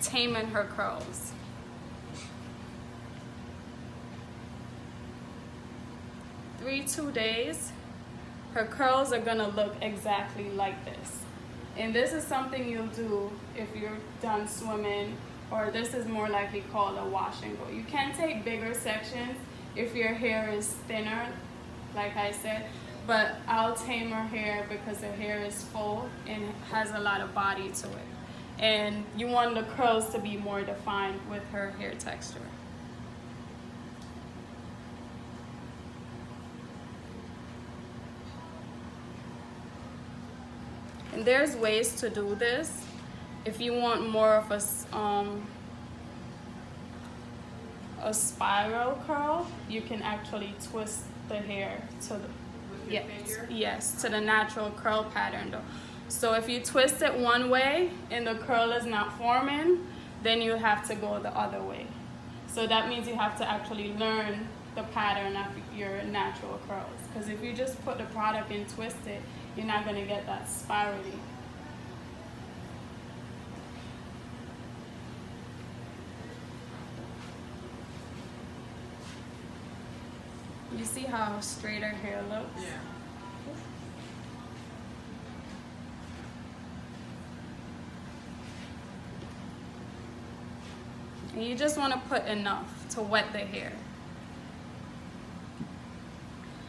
taming her curls. Three, 2 days, her curls are gonna look exactly like this. And this is something you'll do if you're done swimming, or this is more likely called a wash and go. You can take bigger sections if your hair is thinner, like I said, but I'll tame her hair because her hair is full and has a lot of body to it. And you want the curls to be more defined with her hair texture. And there's ways to do this. If you want more of a spiral curl, you can actually twist the hair to the yes, to the natural curl pattern though. So if you twist it one way and the curl is not forming, then you have to go the other way. So that means you have to actually learn the pattern of your natural curls. Because if you just put the product and twist it, you're not going to get that spirally. You see how straight her hair looks? Yeah. And you just want to put enough to wet the hair.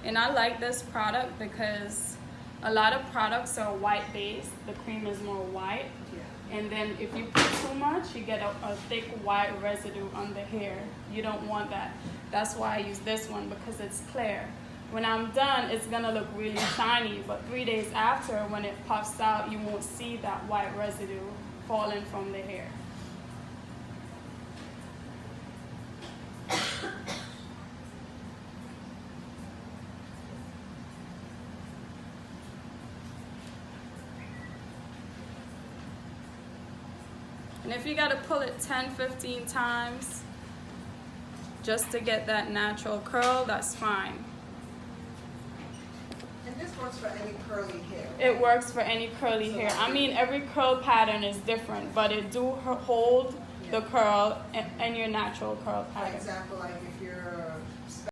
And I like this product because a lot of products are white based. The cream is more white. Yeah. And then if you put too much, you get a thick white residue on the hair. You don't want that. That's why I use this one, because it's clear. When I'm done, it's gonna look really shiny, but 3 days after, when it puffs out, you won't see that white residue falling from the hair. And if you gotta pull it 10, 15 times just to get that natural curl, that's fine. And this works for any curly hair. It works for any curly hair. I mean, every curl pattern is different, but it do hold the curl and your natural curl For pattern. example, like if you're